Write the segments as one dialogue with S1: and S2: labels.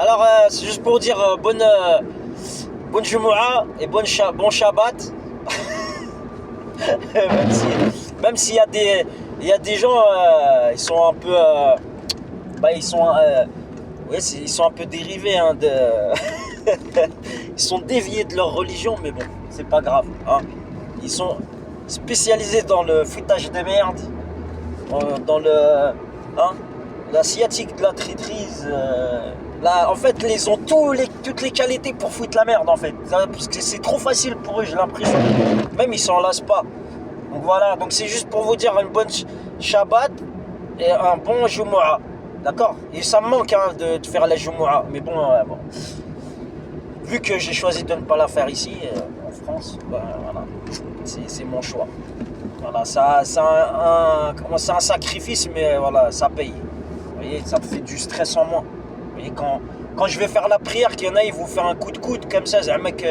S1: Alors, c'est juste pour dire bonne Jumu'ah et bon Shabbat. Même s'il y a des gens, ils sont un peu, ils sont un peu dérivés, hein, ils sont déviés de leur religion, mais bon, c'est pas grave, hein. Ils sont spécialisés dans le foutage des merdes, dans la sciatique de la traîtrise. Là, en fait, ils ont toutes les qualités pour foutre la merde, en fait. Parce que c'est trop facile pour eux, j'ai l'impression. Même ils s'en lassent pas. Donc voilà, donc c'est juste pour vous dire une bonne Shabbat et un bon Jumu'ah. D'accord? Et ça me manque, hein, de faire la Jumu'ah. Mais bon, vu que j'ai choisi de ne pas la faire ici, en France, voilà, c'est mon choix. Voilà, c'est un sacrifice, mais voilà, ça paye. Vous voyez, ça me fait du stress en moins. Vous voyez, quand je vais faire la prière, qu'il y en a, ils vont faire un coup de coude comme ça, c'est un mec...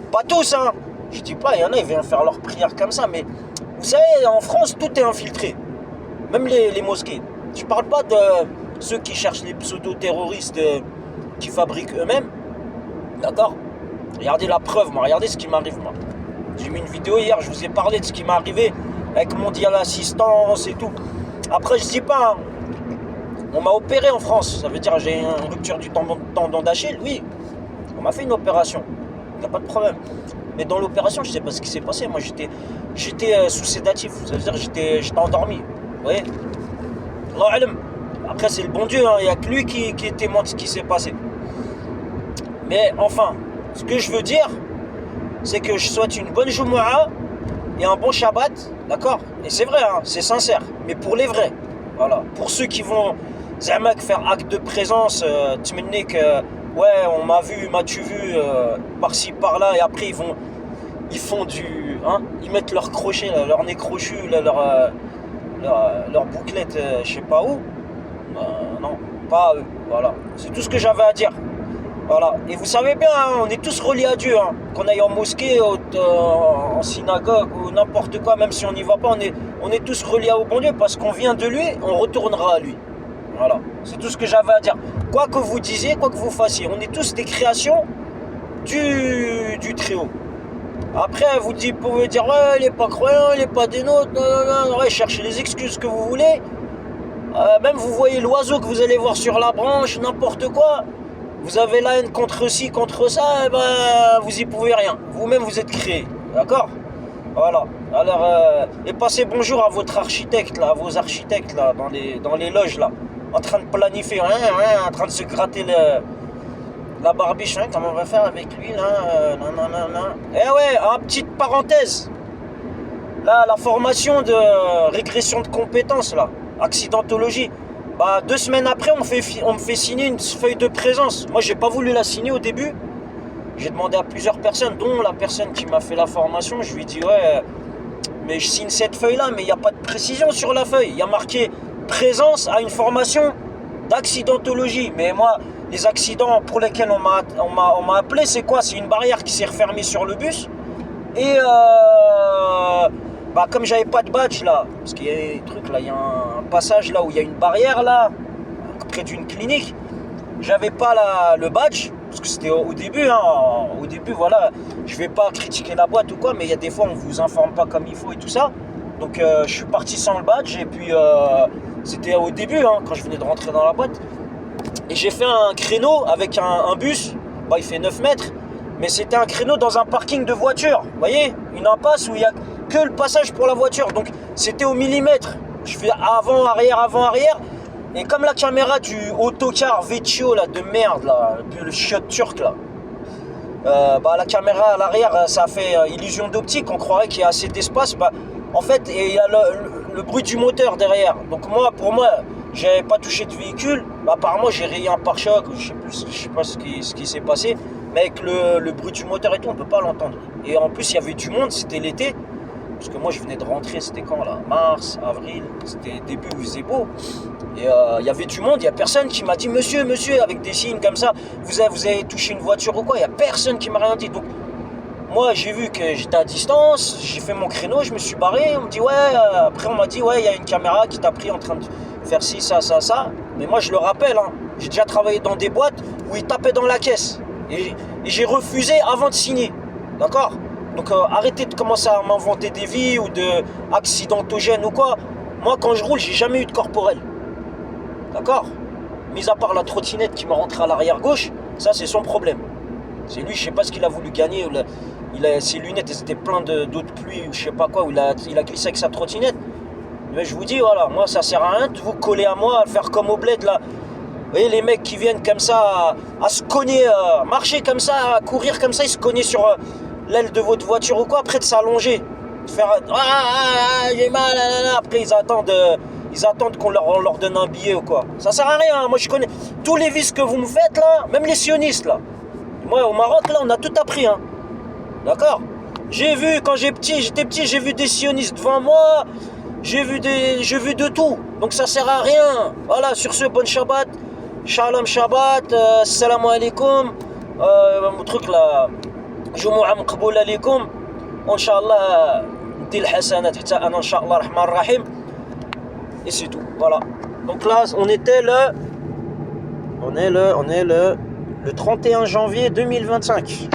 S1: pas tous, hein. Je dis pas, il y en a, ils viennent faire leur prière comme ça, mais vous savez, en France, tout est infiltré. Même les mosquées. Je parle pas de ceux qui cherchent les pseudo-terroristes qui fabriquent eux-mêmes. D'accord? Regardez la preuve, moi. Regardez ce qui m'arrive, moi. J'ai mis une vidéo hier, je vous ai parlé de ce qui m'est arrivé avec Mondial Assistance et tout. Après, je dis pas, hein, on m'a opéré en France. Ça veut dire j'ai une rupture du tendon d'Achille. Oui, on m'a fait une opération. Il n'y a pas de problème. Mais dans l'opération, je ne sais pas ce qui s'est passé. Moi, j'étais sous sédatif. Ça veut dire j'étais endormi. Vous voyez? Allah alam. Après, c'est le bon Dieu. Il n'y a que lui qui est témoin de ce qui s'est passé. Mais enfin, ce que je veux dire, c'est que je souhaite une bonne Jumu'ah et un bon Shabbat. D'accord? Et c'est vrai, hein, c'est sincère. Mais pour les vrais. Voilà. Pour ceux qui vont faire acte de présence, Tmennik, ouais, on m'a vu, m'as-tu vu, par-ci, par-là, et après ils font du... Hein, ils mettent leur crochet, là, leur nez crochu, là, leur bouclette, je sais pas où. Non, pas eux, voilà. C'est tout ce que j'avais à dire. Voilà. Et vous savez bien, hein, on est tous reliés à Dieu, hein. Qu'on aille en mosquée, en synagogue, ou n'importe quoi, même si on n'y va pas, on est tous reliés au bon Dieu, parce qu'on vient de lui, on retournera à lui. Voilà, c'est tout ce que j'avais à dire. Quoi que vous disiez, quoi que vous fassiez, on est tous des créations du Très-Haut. Après, vous pouvez dire, ouais, il n'est pas croyant, il n'est pas des nôtres, non, ouais, cherchez les excuses que vous voulez. Même vous voyez l'oiseau que vous allez voir sur la branche, n'importe quoi. Vous avez la haine contre ci, contre ça, et ben, vous y pouvez rien. Vous-même, vous êtes créé, d'accord? Voilà. Alors, et passez bonjour à votre architecte, là, à vos architectes, là, dans les loges, là. En train de planifier, en train de se gratter la barbiche, hein, comment on va faire avec lui, là, non. Eh ouais, petite parenthèse. Là, la formation de régression de compétences, là, accidentologie. 2 semaines après, on me fait signer une feuille de présence. Moi, j'ai pas voulu la signer au début. J'ai demandé à plusieurs personnes, dont la personne qui m'a fait la formation. Je lui ai dit, ouais, mais je signe cette feuille-là, mais il n'y a pas de précision sur la feuille. Il y a marqué présence à une formation d'accidentologie. Mais moi, les accidents pour lesquels on m'a appelé, c'est quoi? C'est une barrière qui s'est refermée sur le bus. Et comme j'avais pas de badge là, parce qu'il y a des trucs là, il y a un passage là où il y a une barrière là, près d'une clinique. J'avais pas le badge, parce que c'était au début, hein. Au début, voilà, je vais pas critiquer la boîte ou quoi, mais il y a des fois on vous informe pas comme il faut et tout ça. Donc je suis parti sans le badge, et puis c'était au début, hein, quand je venais de rentrer dans la boîte. Et j'ai fait un créneau avec un bus, il fait 9 mètres, mais c'était un créneau dans un parking de voiture. Vous voyez, une impasse où il n'y a que le passage pour la voiture, donc c'était au millimètre. Je fais avant, arrière. Et comme la caméra du autocar Vecchio là, de merde, là, le chiotte turc là, la caméra à l'arrière, ça fait illusion d'optique, on croirait qu'il y a assez d'espace. En fait, il y a le bruit du moteur derrière. Donc pour moi, j'avais pas touché de véhicule. Apparemment, j'ai rayé un pare-choc, je sais pas ce qui s'est passé. Mais avec le bruit du moteur et tout, on peut pas l'entendre. Et en plus, il y avait du monde, c'était l'été. Parce que moi, je venais de rentrer, c'était quand là? Mars, avril, c'était début où il faisait beau. Et il y avait du monde, il n'y a personne qui m'a dit monsieur, avec des signes comme ça, vous avez touché une voiture ou quoi, il n'y a personne qui m'a rien dit. Donc moi j'ai vu que j'étais à distance, j'ai fait mon créneau, je me suis barré, on me dit ouais, après on m'a dit ouais, il y a une caméra qui t'a pris en train faire ci, ça, ça, ça. Mais moi, je le rappelle, hein, j'ai déjà travaillé dans des boîtes où ils tapaient dans la caisse. Et j'ai refusé avant de signer. D'accord? Donc arrêtez de commencer à m'inventer des vies ou de accidentogènes ou quoi. Moi, quand je roule, j'ai jamais eu de corporel. D'accord? Mis à part la trottinette qui m'a rentré à l'arrière gauche, ça c'est son problème. C'est lui, je sais pas ce qu'il a voulu gagner. Ses lunettes, elles étaient pleines d'eau de pluie ou je sais pas quoi, où il a glissé avec sa trottinette. Mais je vous dis, voilà, moi ça sert à rien de vous coller à moi, à faire comme au bled là. Vous voyez les mecs qui viennent comme ça à se cogner, marcher comme ça, à courir comme ça, ils se cognaient sur l'aile de votre voiture ou quoi, après de s'allonger. De faire j'ai mal, après ils attendent qu'on leur donne un billet ou quoi. Ça sert à rien, moi je connais tous les vices que vous me faites là, même les sionistes là. Moi au Maroc là on a tout appris hein. D'accord? J'ai vu quand j'étais petit, j'ai vu des sionistes devant moi, j'ai vu de tout. Donc ça sert à rien. Voilà, sur ce, bonne Shabbat. Shalom Shabbat, salam alaikum. Mon truc là, Jumu'ah maqboul alaikum. Inch'Allah, ندير الحسنات حتى انا ان شاء الله الرحمن الرحيم. Et c'est tout. Voilà. Donc là, on est le 31 janvier 2025.